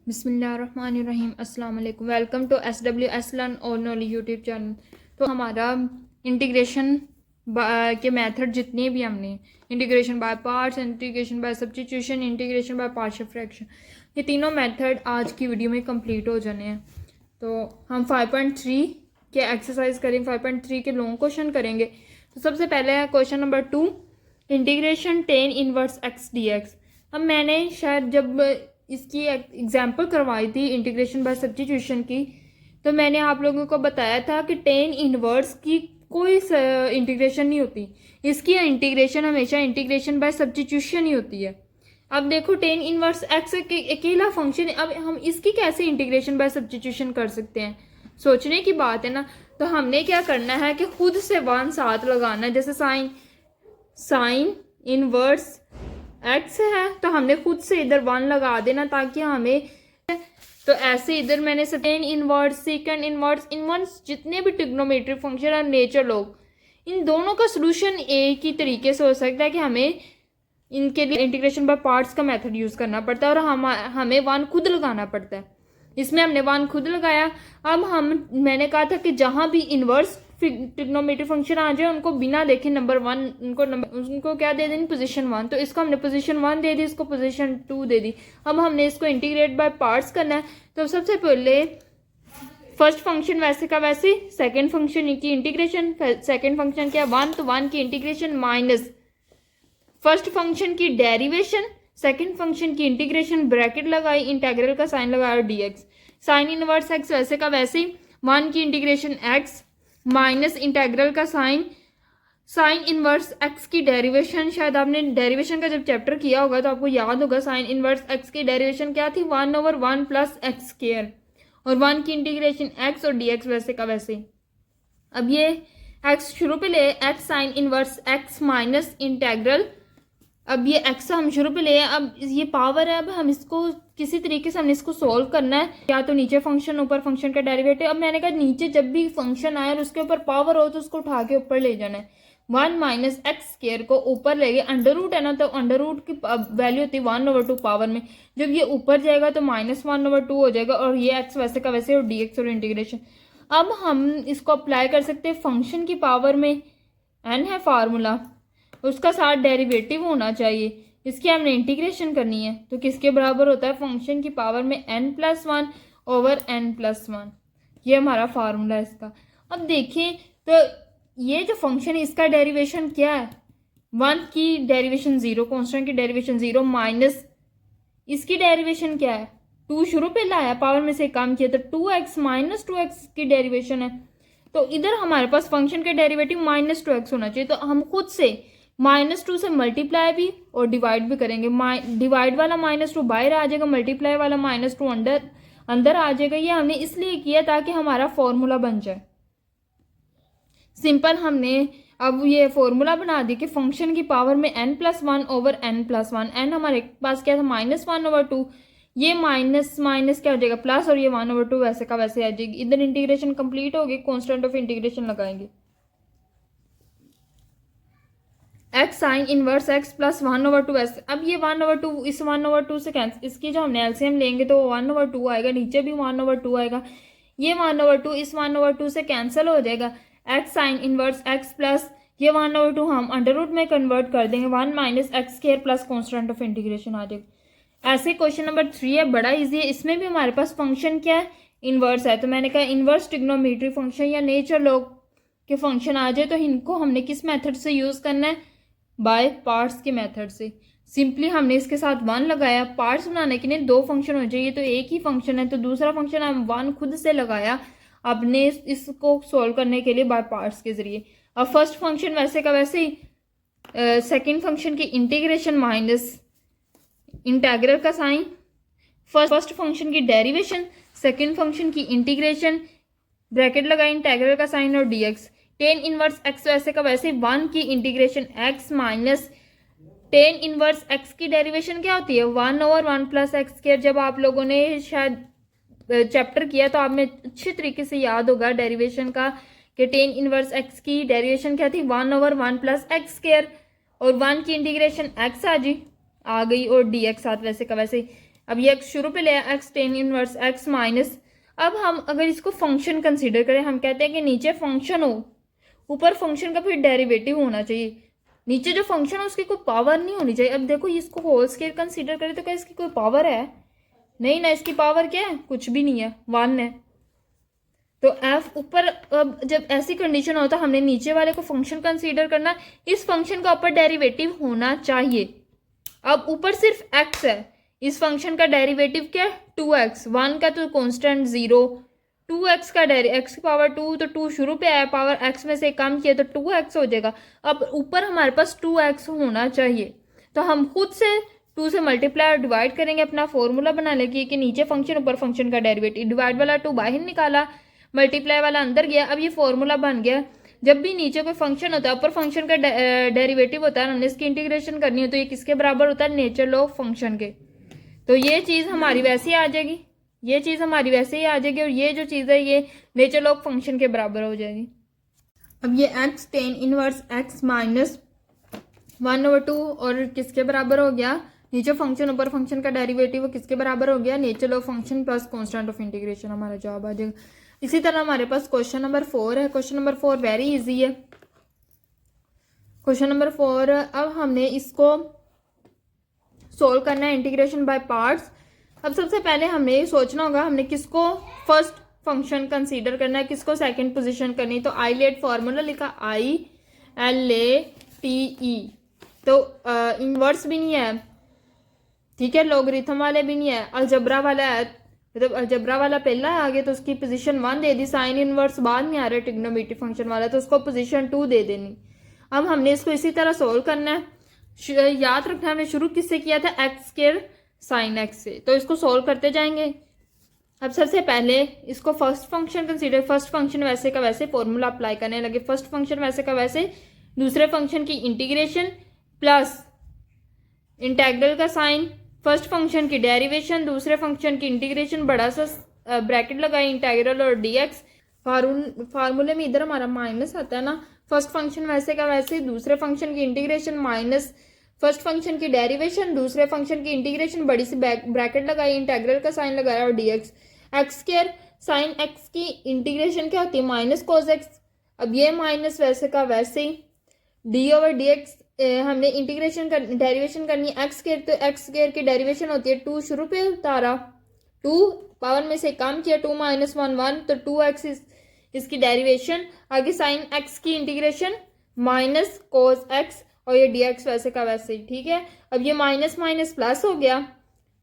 बिस्मिल्लाहिर्रहमानिर्रहीम। अस्सलाम वालेकुम। वेलकम टू SWS लर्न और नॉलेज यूट्यूब चैनल। तो हमारा इंटीग्रेशन के मेथड जितने भी हमने integration by parts, integration by substitution, integration by partial fraction, ये तीनों मेथड आज की वीडियो में कंप्लीट हो जाने हैं। तो हम 5.3 के एक्सरसाइज करेंगे, 5.3 के लॉन्ग क्वेश्चन करेंगे। तो सबसे पहले है question number 2, integration tan inverse x D x. अब मैंने शायद जब इसकी एग्जाम्पल करवाई थी इंटीग्रेशन बाय सब्स्टिट्यूशन की, तो मैंने आप लोगों को बताया था कि टेन इनवर्स की कोई इंटीग्रेशन नहीं होती, इसकी इंटीग्रेशन हमेशा इंटीग्रेशन बाय सब्स्टिट्यूशन ही होती है। अब देखो टेन इनवर्स एक्स अकेला फंक्शन है, अब हम इसकी कैसे इंटीग्रेशन बाय सब्स्टिट्यूशन कर सकते हैं, सोचने की बात है ना। तो हमने क्या करना है कि खुद से वन साथ लगाना है। जैसे साइन इनवर्स एक्स है तो हमने खुद से इधर वन लगा देना ताकि हमें, तो ऐसे इधर मैंने tan inverse, second inverse, inverse जितने भी ट्रिग्नोमेट्रिक फंक्शन और नेचर लॉग, इन दोनों का सोल्यूशन एक ही तरीके से हो सकता है कि हमें इनके लिए इंटीग्रेशन बाय पार्ट्स का मेथड यूज करना पड़ता है और हमें वन खुद लगाना पड़ता है। इसमें हमने वन खुद लगाया। अब मैंने कहा था कि जहां भी इनवर्स ट्रिग्नोमेट्रिक फंक्शन आ जाए उनको बिना देखे नंबर वन, उनको क्या दे देनी, पोजीशन वन। तो इसको हमने पोजीशन वन दे दी, इसको पोजीशन टू दे दी। अब हमने इसको इंटीग्रेट बाय पार्ट्स करना है। तो सबसे पहले फर्स्ट फंक्शन वैसे का वैसे, सेकेंड फंक्शन की इंटीग्रेशन, सेकेंड फंक्शन क्या वन, तो वन की इंटीग्रेशन माइनस फर्स्ट फंक्शन की डेरिवेशन, सेकंड फंक्शन की इंटीग्रेशन, ब्रैकेट लगाई, इंटीग्रल का साइन लगाया और डीएक्स। साइन इनवर्स एक्स वैसे का वैसे, वन की इंटीग्रेशन एक्स माइनस इंटीग्रल का साइन, साइन इनवर्स एक्स की डेरिवेशन, शायद आपने डेरिवेशन का जब चैप्टर किया होगा तो आपको याद होगा साइन इनवर्स एक्स की डेरिवेशन क्या थी, 1/1 प्लस एक्स स्क्वायर, और वन की इंटीग्रेशन एक्स और डीएक्स वैसे का वैसे। अब ये एक्स शुरू पे ले, x sine inverse x minus integral, अब ये एक्स हम शुरू पे ले, अब ये पावर है, अब हम इसको किसी तरीके से हमने इसको सोल्व करना है, या तो नीचे फंक्शन ऊपर फंक्शन का डेरिवेटिव। अब मैंने कहा नीचे जब भी फंक्शन आए और उसके ऊपर पावर हो तो उसको उठा के ऊपर ले जाना है। 1 माइनस एक्स स्क्वायर को ऊपर ले गए, अंडर रूट है ना, तो अंडर रूट की वैल्यू होती है 1/2 पावर में। जब ये ऊपर जाएगा तो -1/2 हो जाएगा, और ये एक्स वैसे का वैसे और डीएक्स और इंटीग्रेशन। अब हम इसको अप्लाई कर सकते हैं फंक्शन की पावर में, एन है फार्मूला, उसका साथ डेरिवेटिव होना चाहिए, इसकी हमने इंटीग्रेशन करनी है। तो किसके बराबर होता है, फंक्शन की पावर में n+1 ओवर n+1, ये हमारा फार्मूला है इसका। अब देखें तो ये जो फंक्शन है इसका डेरिवेशन क्या है, 1 की डेरिवेशन 0, कॉन्स्टेंट की डेरिवेशन 0, माइनस इसकी डेरिवेशन क्या है, 2 शुरू पे लाया, पावर में से कम किया, तो 2x माइनस 2x की डेरिवेशन है। तो इधर हमारे पास फंक्शन के डेरिवेटिव -2x होना चाहिए, तो हम खुद से -2 से मल्टीप्लाई भी और डिवाइड भी करेंगे। डिवाइड वाला -2 बाहर आ जाएगा, मल्टीप्लाई वाला -2 अंदर आ जाएगा। ये हमने इसलिए किया ताकि हमारा फॉर्मूला बन जाए सिंपल। हमने अब ये फॉर्मूला बना दी कि फंक्शन की पावर में n+1 ओवर n+1, n हमारे पास क्या था -1/2, ये माइनस माइनस क्या हो जाएगा प्लस, और ये 1/2 वैसे का वैसे आ जाएगी। इधर इंटीग्रेशन कंप्लीट होगी, कॉन्स्टेंट ऑफ इंटीग्रेशन लगाएंगे, x sine inverse x plus 1/2 ऐसे। अब ये 1/2 इस 1/2 से कैंसिल, इसकी जो हमने एलसीएम लेंगे तो 1/2 आएगा, नीचे भी 1/2 आएगा, ये 1/2 इस 1/2 से कैंसिल हो जाएगा। X sine inverse x plus ये 1/2 हम अंडर रूट में कन्वर्ट कर देंगे, 1 minus x square plus constant of integration आ जाएगा। ऐसे क्वेश्चन नंबर 3 है, बड़ा ईजी है। इसमें भी हमारे पास फंक्शन क्या है, इनवर्स है। तो मैंने कहा इनवर्स ट्रिग्नोमेट्री फंक्शन या नेचर लॉग के फंक्शन आ जाए तो इनको हमने किस मेथड से यूज करना है, बाय पार्ट्स के मेथड से। सिंपली हमने इसके साथ 1 लगाया, पार्ट्स बनाने के लिए 2 फंक्शन हो जाए, तो एक ही फंक्शन है, तो दूसरा फंक्शन हम 1 खुद से लगाया अपने इसको सॉल्व करने के लिए बाय पार्ट्स के जरिए। अब फर्स्ट फंक्शन वैसे का वैसे ही, सेकेंड फंक्शन की इंटीग्रेशन माइनस इंटीग्रल का साइन, फर्स्ट फंक्शन की डेरिवेशन, सेकेंड फंक्शन की इंटीग्रेशन, ब्रैकेट लगाई, इंटीग्रल का साइन और डीएक्स। टेन इनवर्स एक्स वैसे का वैसे, 1 की integration x minus tan inverse x की डेरिवेशन क्या होती है, 1/1 प्लस एक्स स्क्वायर। जब आप लोगों ने शायद चैप्टर किया तो आप में अच्छे तरीके से याद होगा डेरिवेशन का कि टेन इनवर्स एक्स की डेरिवेशन क्या थी, 1/1 प्लस एक्स स्क्वायर, और 1 की इंटीग्रेशन एक्स आ गई और डीएक्स साथ वैसे का वैसे। अब ये x शुरू पे ले आया, x tan inverse x minus, अब हम अगर इसको फंक्शन कंसीडर करें, हम कहते हैं कि नीचे फंक्शन हो, ऊपर फंक्शन का फिर डेरिवेटिव होना चाहिए, नीचे जो फंक्शन है उसकी कोई पावर नहीं होनी चाहिए। अब देखो इसको होल स्केयर कंसीडर करें तो क्या इसकी कोई पावर है? नहीं ना, इसकी पावर क्या है? कुछ भी नहीं है, 1 है। तो f ऊपर, अब जब ऐसी कंडीशन होता है हमने नीचे वाले को फंक्शन कंसीडर करना, इस फंक्शन का ऊपर डेरिवेटिव होना चाहिए। अब ऊपर सिर्फ x है, इस फंक्शन का डेरिवेटिव क्या है? 2x, 1 का तो कांस्टेंट 0, 2x का x की पावर 2, तो 2 शुरू पे आया, पावर x में से कम किया तो 2x हो जाएगा। अब ऊपर हमारे पास 2x होना चाहिए, तो हम खुद से 2 से मल्टीप्लाई और डिवाइड करेंगे, अपना फॉर्मूला बना लेंगे कि नीचे फंक्शन ऊपर फंक्शन का डेरिवेटिव, डिवाइड वाला 2 बाहर निकाला, मल्टीप्लाई वाला अंदर गया। अब ये फॉर्मूला बन गया, जब भी नीचे कोई फंक्शन होता है ऊपर फंक्शन का डेरिवेटिव होता है, हमने इसकी इंटीग्रेशन करनी है, तो ये किसके बराबर होता है? नेचर ऑफ फंक्शन के। तो ये चीज़ हमारी वैसे ही आ जाएगी, ये चीज़ हमारी वैसे ही आ जाएगी, और ये जो चीज़ है ये नेचर ऑफ फंक्शन के बराबर हो जाएगी। अब ये x tan inverse x minus 1/2 और किसके बराबर हो गया? नीचे फंक्शन ऊपर फंक्शन का डेरिवेटिव किसके बराबर हो गया? Nature of function plus constant of integration, हमारा जवाब आ जाएगा। इसी तरह हमारे पास क्वेश्चन नंबर 4 है। क्वेश्चन नंबर 4 वेरी इजी है। क्वेश्चन नंबर 4, अब हमने इसको सोल्व करना है इंटीग्रेशन बाय पार्ट्स। अब सबसे पहले हमने ये सोचना होगा हमने किसको फर्स्ट फंक्शन कंसीडर करना है, किसको सेकंड पोजीशन करनी है। तो आई लेट फॉर्मूला लिखा ILATE, तो इनवर्स भी नहीं है, ठीक है, लॉगरिथम वाले भी नहीं है, अलजबरा वाला है, मतलब अलजबरा वाला पहला आ गया तो उसकी पोजीशन 1 दे दी, साइन इनवर्स बाद में आ रहा है ट्रिग्नोमेट्री फंक्शन वाला, तो उसको पोजीशन 2 दे देनी। अब हमने इसको इसी तरह सोल्व करना है। याद रखना हमने शुरू किससे किया था? x स्क्वायर साइन x से, तो इसको सोल्व करते जाएंगे। अब सबसे पहले इसको first function consider, first function वैसे का वैसे फॉर्मूला अप्लाई करने लगे, फर्स्ट फंक्शन वैसे का वैसे, दूसरे फंक्शन की इंटीग्रेशन प्लस इंटेग्रल का साइन, फर्स्ट फंक्शन की डेरिवेशन, दूसरे फंक्शन की इंटीग्रेशन, बड़ा सा ब्रैकेट लगाए, इंटेग्रल और dx। फार्मूले में इधर हमारा माइनस आता है ना, फर्स्ट फंक्शन वैसे का वैसे, दूसरे फंक्शन की इंटीग्रेशन माइनस फर्स्ट फंक्शन की डेरिवेशन, दूसरे फंक्शन की इंटीग्रेशन, बड़ी सी ब्रैकेट लगाई, इंटेग्रल का साइन लगाया और dx। X square sine x की इंटीग्रेशन क्या होती है? Minus cos x. अब ये माइनस वैसे का वैसे ही, डी ओवर डी एक्स हमने इंटीग्रेशन कर डेरिवेशन करनी है एक्स स्क्वायर, तो एक्स स्क्वायर की डेरिवेशन होती है 2 शुरू पे उतारा, 2 पावर में से कम किया, 2 माइनस 1 1, तो 2x इसकी डेरिवेशन, आगे साइन एक्स की इंटीग्रेशन माइनस कोस एक्स, और ये dx वैसे का वैसे ही, ठीक है। अब ये माइनस माइनस प्लस हो गया,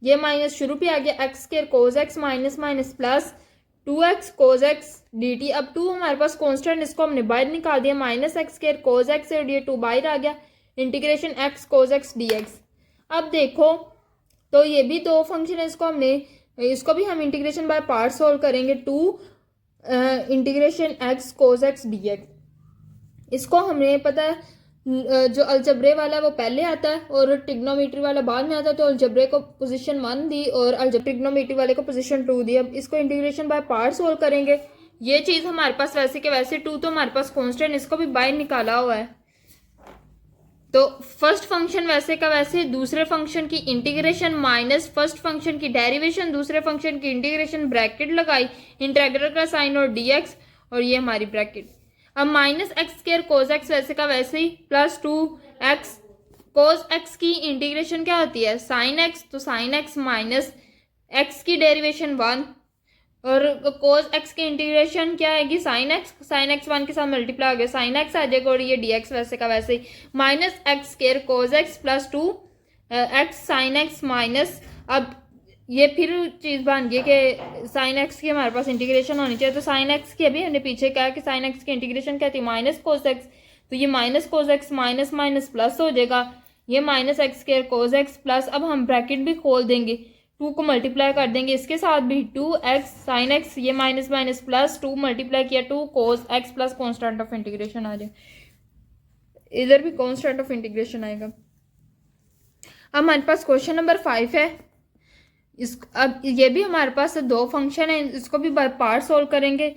ये माइनस शुरू पे आ गया, x square cos x minus minus plus 2x cos x dt। अब 2 हमारे पास कांस्टेंट, इसको हमने बाहर निकाल दिया, minus x square cos x और ये 2 बाहर आ गया, integration x cos x dx। अब देखो तो ये भी 2 फंक्शन है, इसको भी हम इंटीग्रेशन बाय पार्ट सोल्व करेंगे, 2 integration x cos x dx। इसको हमने पता है जो अलजबरे वाला है वो पहले आता है और ट्रिग्नोमेट्री वाला बाद में आता है, तो अलजबरे को पोजीशन 1 दी और ट्रिग्नोमेट्री वाले को पोजीशन 2 दी। अब इसको इंटीग्रेशन बाय पार्ट सोल्व करेंगे, ये चीज़ हमारे पास वैसे के वैसे, 2 तो हमारे पास कांस्टेंट, इसको भी बाहर निकाला हुआ है, तो फर्स्ट फंक्शन वैसे का वैसे, दूसरे फंक्शन की इंटीग्रेशन माइनस फर्स्ट फंक्शन की डेरिवेशन, दूसरे फंक्शन की इंटीग्रेशन, ब्रैकेट लगाई, इंटीग्रल का साइन और dx, और ये हमारी ब्रैकेट। अब minus x square cos x वैसे का वैसे ही, प्लस 2x कोस एक्स की इंटीग्रेशन क्या होती है? साइन एक्स, तो साइन एक्स माइनस एक्स की डेरिवेशन 1, और कोस एक्स की इंटीग्रेशन क्या आएगी? साइन एक्स 1 के साथ मल्टीप्लाई हो गया, साइन एक्स आ जाएगा, और ये dx वैसे का वैसे ही, minus x square cos x plus 2x sine x minus, अब ये फिर चीज़ बन गई कि साइन एक्स की हमारे पास इंटीग्रेशन होनी चाहिए, तो साइन एक्स की अभी हमने पीछे कहा कि साइन एक्स की इंटीग्रेशन क्या थी? माइनस कोस एक्स, तो ये minus cos x minus minus plus हो जाएगा, ये minus x square cos x plus, अब हम ब्रैकेट भी खोल देंगे, 2 को मल्टीप्लाई कर देंगे इसके साथ भी, 2x साइन एक्स, ये माइनस माइनस प्लस, 2 मल्टीप्लाई किया 2 cos x plus constant of integration आ जाए, इधर भी कॉन्स्टेंट ऑफ इंटीग्रेशन आएगा। अब हमारे पास क्वेश्चन नंबर 5 है। अब ये भी हमारे पास 2 फंक्शन है, इसको भी बाय पार्ट सोल्व करेंगे।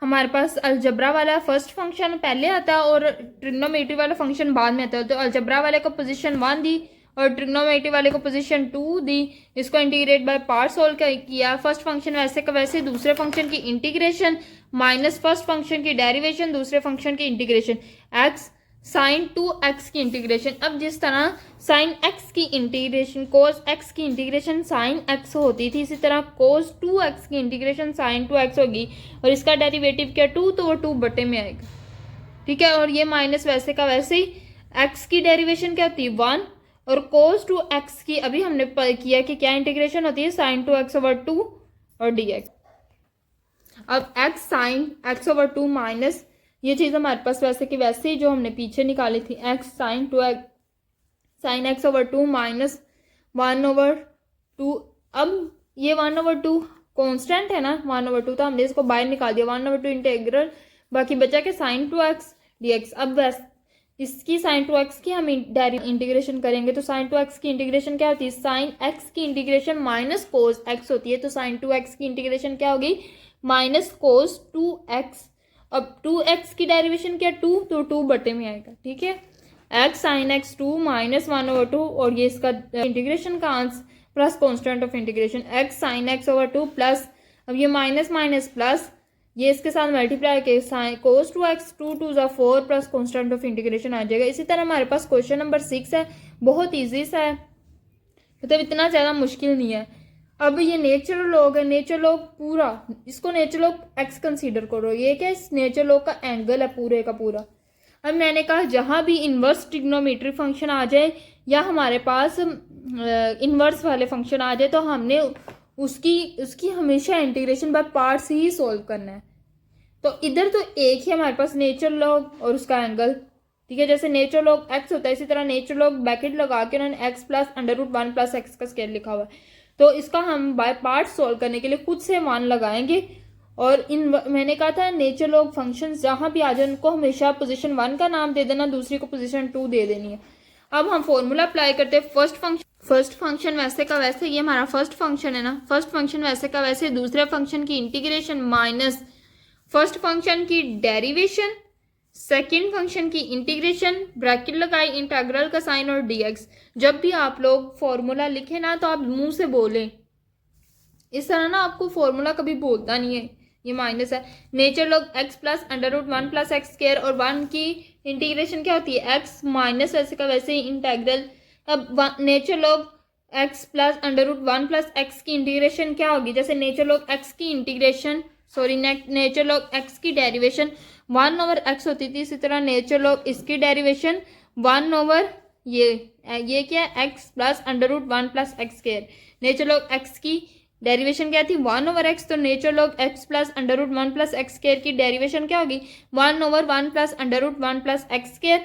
हमारे पास अलजबरा वाला फर्स्ट फंक्शन पहले आता है और ट्रिग्नोमेट्री वाला फंक्शन बाद में आता है, तो अलजबरा वाले को पोजीशन 1 दी और ट्रिग्नोमेट्री वाले को पोजीशन 2 दी, इसको इंटीग्रेट बाय पार्ट सोल्व किया। फर्स्ट फंक्शन वैसे का वैसे, दूसरे फंक्शन की इंटीग्रेशन माइनस फर्स्ट फंक्शन की डेरिवेशन, दूसरे फंक्शन की इंटीग्रेशन, एक्स साइन 2x की इंटीग्रेशन। अब जिस तरह साइन x की इंटीग्रेशन कोस x की इंटीग्रेशन साइन x होती थी, इसी तरह कोस 2x की इंटीग्रेशन साइन 2x होगी, और इसका डेरिवेटिव क्या 2, तो वो 2 बटे में आएगा, ठीक है। और ये माइनस वैसे का वैसे ही, x की डेरिवेशन क्या होती है 1, और कोस 2x की अभी हमने किया कि क्या इंटीग्रेशन होती है साइन 2x ओवर 2 और dx। अब x sine x over 2 minus ये चीज़ हमारे पास वैसे कि वैसे ही जो हमने पीछे निकाली थी, x sine 2x sine x over 2 minus 1 over 2। अब ये 1 ओवर 2 कॉन्स्टेंट है ना, 1 ओवर 2, तो हमने इसको बाहर निकाल दिया, 1 ओवर 2 इंटीग्रल, बाकी बचा के साइन 2x dx। अब इसकी साइन 2x की हम डायरेक्ट इंटीग्रेशन करेंगे, तो साइन 2x की इंटीग्रेशन क्या होती है, साइन x की इंटीग्रेशन माइनस कोस x होती है, तो साइन 2x की इंटीग्रेशन क्या होगी माइनस कोस 2x। अब 2x की डेरिवेशन क्या 2, तो 2 बटे में आएगा, ठीक है। x sine x 2 minus 1 over 2, और ये इसका इंटीग्रेशन का answer plus constant of integration x sine x over 2 plus, अब ये माइनस माइनस प्लस, ये इसके साथ मल्टीप्लाई के साइन कोस 2x 2 2 ज़ा 4 प्लस कॉन्स्टेंट ऑफ इंटीग्रेशन आ जाएगा। इसी तरह हमारे पास क्वेश्चन नंबर 6 है, बहुत ईजी सा है, मतलब इतना ज़्यादा मुश्किल नहीं है। अब ये नेचुरल लॉग है, नेचुरल लॉग पूरा, इसको नेचुरल लॉग एक्स कंसीडर करो, ये क्या इस नेचुरल लॉग का एंगल है पूरे का पूरा। अब मैंने कहा जहाँ भी इन्वर्स ट्रिग्नोमेट्री फंक्शन आ जाए या हमारे पास इन्वर्स वाले फंक्शन आ जाए, तो हमने उसकी हमेशा integration by parts he solve करना है। तो इधर तो एक ही हमारे पास नेचुरल लॉग और उसका एंगल, ठीक है। जैसे नेचुरल लॉग एक्स होता है, इसी तरह नेचुरल लॉग ब्रैकेट लगा के उन्होंने x plus under root 1 plus x का स्क्वायर लिखा हुआ है, तो इसका हम बाय पार्ट सॉल्व करने के लिए खुद से मान लगाएंगे। और मैंने कहा था नेचुरल लॉग फंक्शंस जहाँ भी आ जाए उनको हमेशा पोजीशन 1 का नाम दे देना, दूसरी को पोजीशन 2 दे देनी है। अब हम फॉर्मूला अप्लाई करते हैं। फर्स्ट फंक्शन वैसे का वैसे, ये हमारा फर्स्ट फंक्शन है ना, फर्स्ट फंक्शन वैसे का वैसे, दूसरे फंक्शन की इंटीग्रेशन माइनस फर्स्ट फंक्शन की डेरिवेशन, सेकेंड फंक्शन की इंटीग्रेशन, ब्रैकेट लगाई, इंटीग्रल का साइन और dx। जब भी आप लोग फॉर्मूला लिखें ना तो आप मुंह से बोलें, इस तरह ना आपको फॉर्मूला कभी बोलता नहीं है। ये माइनस है, nature log x plus under root 1 plus x square, और 1 की इंटीग्रेशन क्या होती है x माइनस वैसे का वैसे ही इंटीग्रल। अब nature log x plus under root 1 plus x की इंटीग्रेशन क्या होगी, जैसे नेचर लॉग x की इंटीग्रेशन नेचर लॉग x की डेरिवेशन 1 ओवर x होती थी, इसी तरह नेचर लॉग इसकी डेरिवेशन 1 ओवर ये क्या है x plus under root 1 plus x square. Nature log x की डेरिवेशन क्या थी 1 ओवर x, तो nature log x plus under root 1 plus x square की डेरिवेशन क्या होगी 1 over 1 plus under root 1 plus x square,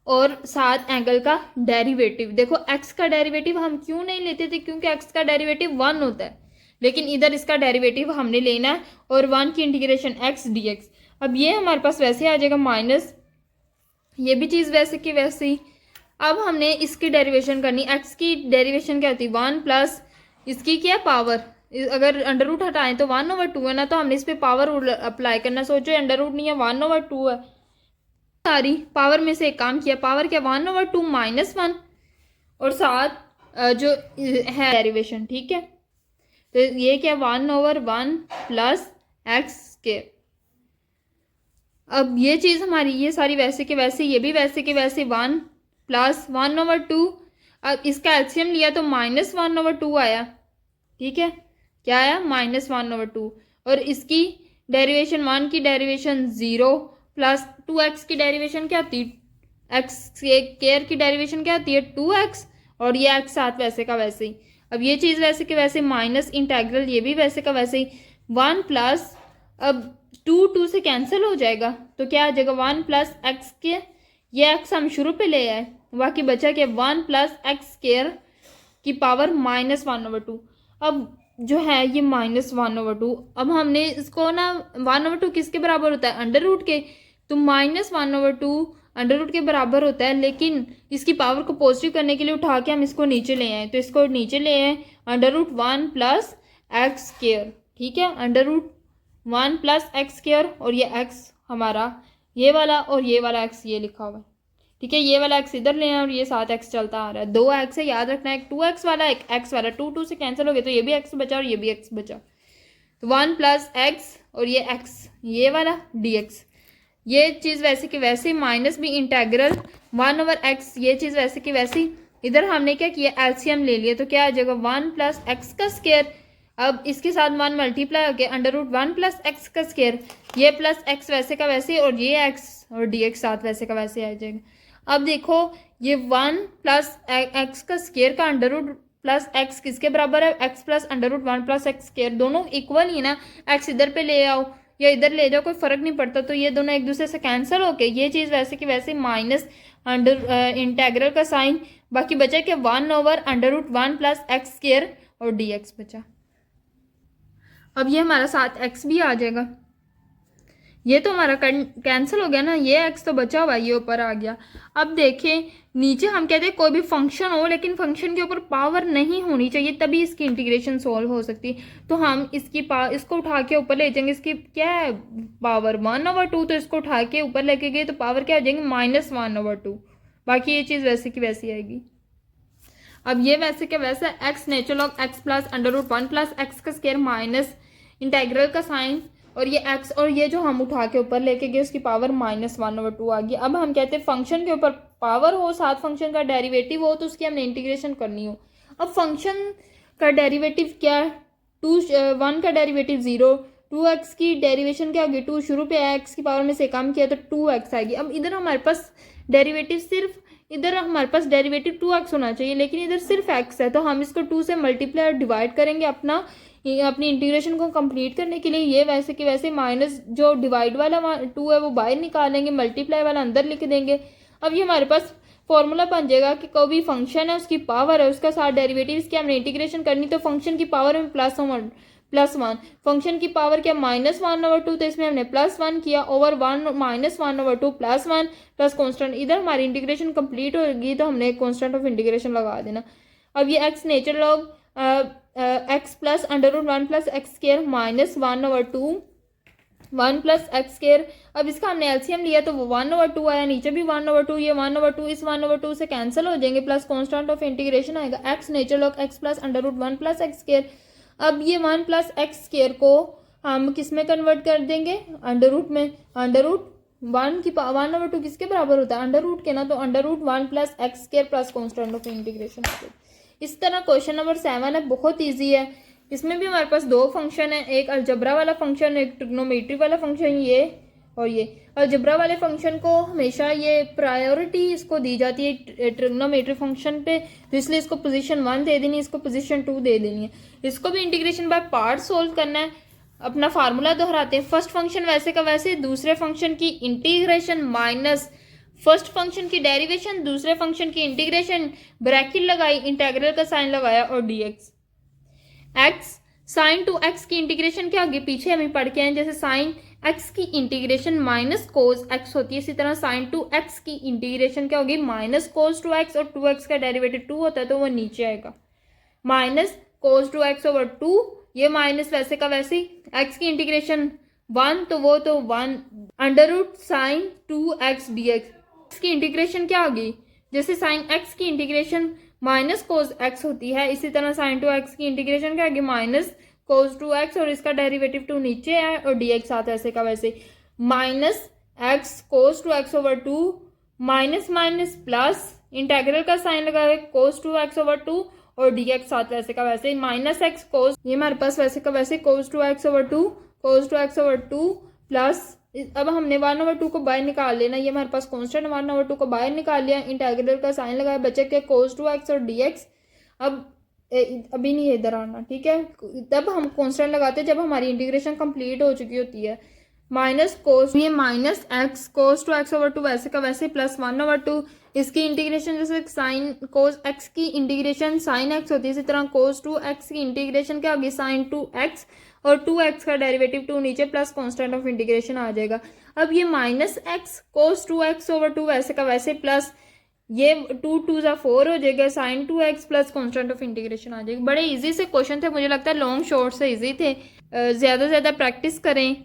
और साथ एंगल का डेरिवेटिव। देखो x का डेरिवेटिव हम क्यों नहीं लेते थे, क्योंकि x का डेरिवेटिव 1 होता है, लेकिन इधर इसका डेरिवेटिव हमने लेना है, और 1 की इंटीग्रेशन x dx। अब ये हमारे पास वैसे आ जाएगा माइनस, ये भी चीज़ वैसे की वैसे ही। अब हमने इसकी डेरिवेशन करनी, x की डेरिवेशन क्या होती है 1 प्लस इसकी क्या पावर, अगर अंडर रूट हटाएं तो 1 ओवर 2 है ना, तो हमने इस पर पावर अप्लाई करना। सोचो अंडर रूट नहीं है 1 ओवर 2 है, सारी पावर में से एक काम किया, पावर क्या 1 ओवर 2 माइनस 1, और साथ जो है डेरिवेशन, ठीक है। तो ये क्या 1 ओवर 1 प्लस एक्स के। अब ये चीज़ हमारी ये सारी वैसे के वैसे, ये भी वैसे के वैसे 1 प्लस 1 ओवर 2। अब इसका एलसीएम लिया तो माइनस 1 ओवर 2 आया, ठीक है, क्या आया माइनस 1 ओवर 2। और इसकी डेरिवेशन 1 की डेरिवेशन 0 प्लस 2x की डेरिवेशन क्या होती है x स्क्वायर की डेरिवेशन क्या होती है 2x, और ये x साथ वैसे का वैसे ही। अब ये चीज़ वैसे के वैसे माइनस इंटीग्रल, ये भी वैसे का वैसे ही 1 प्लस, अब 2 से कैंसिल हो जाएगा, तो क्या आ जाएगा 1 प्लस एक्स के, ये x हम शुरू पे ले आए, बाकी बचा क्या 1 प्लस एक्स स्क्वायर की पावर माइनस 1 ओवर 2। अब जो है ये माइनस 1 ओवर 2, अब हमने इसको ना 1 ओवर 2 किसके बराबर होता है अंडर रूट के, तो माइनस 1 ओवर 2 अंडर रूट के बराबर होता है, लेकिन इसकी पावर को पॉजिटिव करने के लिए उठा के हम इसको नीचे ले आए, तो इसको नीचे ले आए under root 1 plus x square, ठीक है, under root 1 plus x square, और ये x हमारा ये वाला और ये वाला x ये लिखा हुआ है, ठीक है। ठीक है। ये वाला एक्स इधर ले आए और ये साथ एक्स चलता आ रहा है, 2 एक्स है, याद रखना है। 2x वाला एक एक्स वाला 2 से कैंसिल हो गया तो ये भी एक्स बचा और ये भी एक्स बचा, तो 1 प्लस एक्स और ये एक्स ये वाला dx। ये चीज़ वैसे की वैसे माइनस भी इंटेग्रल 1/x, ये चीज़ वैसे की वैसी। इधर हमने क्या किया, एलसीएम ले लिया, तो क्या आ जाएगा 1 प्लस एक्स का स्क्वायर। अब इसके साथ 1 मल्टीप्लाई होकर √1 प्लस एक्स का स्क्वायर, ये प्लस एक्स वैसे का वैसे और ये एक्स और dx साथ वैसे का वैसे आ जाएगा। अब देखो ये 1 प्लस एक्स का स्क्वायर का √ प्लस एक्स किसके बराबर है, x plus √1 plus x square, दोनों इक्वल ही ना। x इधर पे ले आओ या इधर ले जाओ कोई फर्क नहीं पड़ता, तो ये दोनों एक दूसरे से कैंसिल होके ये चीज़ वैसे की वैसे माइनस इंटेग्रल का साइन, बाकी बचा कि 1/√1 प्लस एक्स स्क्वायर और dx बचा। अब ये हमारा साथ x भी आ जाएगा, ये तो हमारा कैंसिल हो गया ना, ये x तो बचा हुआ ये ऊपर आ गया। अब देखें नीचे हम कहते हैं कोई भी फंक्शन हो लेकिन फंक्शन के ऊपर पावर नहीं होनी चाहिए तभी इसकी इंटीग्रेशन सॉल्व हो सकती है, तो हम इसको उठा के ऊपर ले जाएंगे। इसकी क्या है पावर 1/2, तो इसको उठा के ऊपर लेके गए तो पावर क्या हो जाएंगे -1/2, बाकी ये चीज़ वैसे की वैसी आएगी। अब ये वैसे क्या वैसे x natural log x plus √1 plus x का स्क्वायर माइनस इंटेग्रल का साइन और ये x और ये जो हम उठा के ऊपर लेके गए उसकी पावर -1/2 आ गई। अब हम कहते हैं फंक्शन के ऊपर पावर हो, साथ फंक्शन का डेरिवेटिव हो तो उसकी हमने इंटीग्रेशन करनी हो। अब फंक्शन का डेरिवेटिव क्या है, 1 का डेरिवेटिव 0, 2x की डेरिवेशन क्या होगी, 2 शुरू पे x की पावर में से कम किया तो 2x आएगी। अब इधर हमारे पास डेरिवेटिव सिर्फ इधर हमारे पास डेरिवेटिव 2x होना चाहिए लेकिन इधर सिर्फ x है, तो हम इसको 2 से मल्टीप्लाई और डिवाइड करेंगे अपनी इंटीग्रेशन को कंप्लीट करने के लिए। ये वैसे कि वैसे माइनस जो डिवाइड वाला 2 है वो बाहर निकालेंगे, मल्टीप्लाई वाला अंदर लिख देंगे। अब ये हमारे पास फॉर्मूला बन जाएगा कि कोई भी फंक्शन है उसकी पावर है उसका साथ डेरिवेटिव इसकी हमने इंटीग्रेशन करनी, तो फंक्शन की पावर में +1, फंक्शन की पावर क्या -1/2, तो इसमें हमने +1 किया ओवर 1 -1/2 +1 प्लस कॉन्स्टेंट। इधर हमारी इंटीग्रेशन कंप्लीट होगी तो हमने कॉन्स्टेंट ऑफ इंटीग्रेशन लगा देना। अब ये x natural log x plus √1 plus x square -1/2 1 plus x square. अब इसका हमने एलसीएम लिया तो वो 1/2 आया, नीचे भी 1/2, ये 1/2 इस 1/2 से कैंसिल हो जाएंगे, प्लस कॉन्स्टेंट ऑफ इंटीग्रेशन आएगा x natural log x plus √1 plus x square. अब ये 1 प्लस एक्स स्क्वायर को हम किस में कन्वर्ट कर देंगे, √ में। √1 की 1/2 किसके बराबर होता है, √ के ना, तो √1 plus x square plus constant of integration. इस तरह क्वेश्चन नंबर 7 है, बहुत ईजी है। इसमें भी हमारे पास 2 फंक्शन है, एक अलजबरा वाला फंक्शन एक ट्रिग्नोमेट्री वाला फंक्शन, ये और ये। अलजबरा वाले फंक्शन को हमेशा ये प्रायोरिटी इसको दी जाती है ट्रिग्नोमेट्री फंक्शन पे, तो इसलिए इसको पोजीशन 1 दे देनी है, इसको पोजीशन 2 दे देनी है। इसको भी इंटीग्रेशन बाय पार्ट सोल्व करना है। अपना फार्मूला दोहराते हैं, फर्स्ट फंक्शन वैसे का वैसे, दूसरे फंक्शन की इंटीग्रेशन माइनस फर्स्ट फंक्शन की डेरिवेशन, दूसरे फंक्शन की इंटीग्रेशन, ब्रैकेट लगाई, इंटेग्रल का साइन लगाया और dx। x साइन 2x की इंटीग्रेशन क्या होगी, पीछे हमें पढ़ के आए, जैसे साइन x की इंटीग्रेशन माइनस कोस x होती है, इसी तरह साइन 2x की इंटीग्रेशन क्या होगी माइनस कोस 2x, और 2x का डेरिवेटिव 2 होता है तो वो नीचे आएगा माइनस कोस 2x ओवर 2, ये माइनस वैसे का वैसे, x की इंटीग्रेशन 1 तो वो तो 1 √ साइन 2x dx। x की इंटीग्रेशन क्या होगी, जैसे साइन x की इंटीग्रेशन माइनस कोस x होती है, इसी तरह साइन 2x की इंटीग्रेशन क्या होगी माइनस कोस 2x, और इसका डेरिवेटिव 2 नीचे है और dx साथ ऐसे का वैसे, माइनस x कोस 2x over 2 minus minus plus integral का साइन लगाए कोस 2x ओवर 2 और dx साथ वैसे का वैसे, माइनस x कोस, ये हमारे पास वैसे का वैसे कोस 2x ओवर 2 प्लस, अब हमने 1/2 को बाहर निकाल लेना, ये हमारे पास कांस्टेंट 1/2 को बाहर निकाल लिया, इंटीग्रल का साइन लगाया, बचे के कोस 2x और dx। अब अभी नहीं इधर आना, ठीक है, तब हम कांस्टेंट लगाते हैं जब हमारी इंटीग्रेशन कंप्लीट हो चुकी होती है। माइनस कोस, ये माइनस x कोस 2x ओवर 2 वैसे का वैसे प्लस 1/2, इसकी इंटीग्रेशन जैसे साइन कोस x की इंटीग्रेशन साइन x होती है, इसी तरह कोस 2x की इंटीग्रेशन क्या होगी साइन 2x, और 2x का डेरिवेटिव 2 नीचे प्लस कांस्टेंट ऑफ इंटीग्रेशन आ जाएगा। अब ये माइनस x कोस 2x ओवर 2 वैसे का वैसे प्लस ये 2 2 ज़ा 4 हो जाएगा sine 2x plus constant of integration आ जाएगा। बड़े इजी से क्वेश्चन थे, मुझे लगता है लॉन्ग शॉर्ट से इजी थे। ज़्यादा से ज़्यादा प्रैक्टिस करें।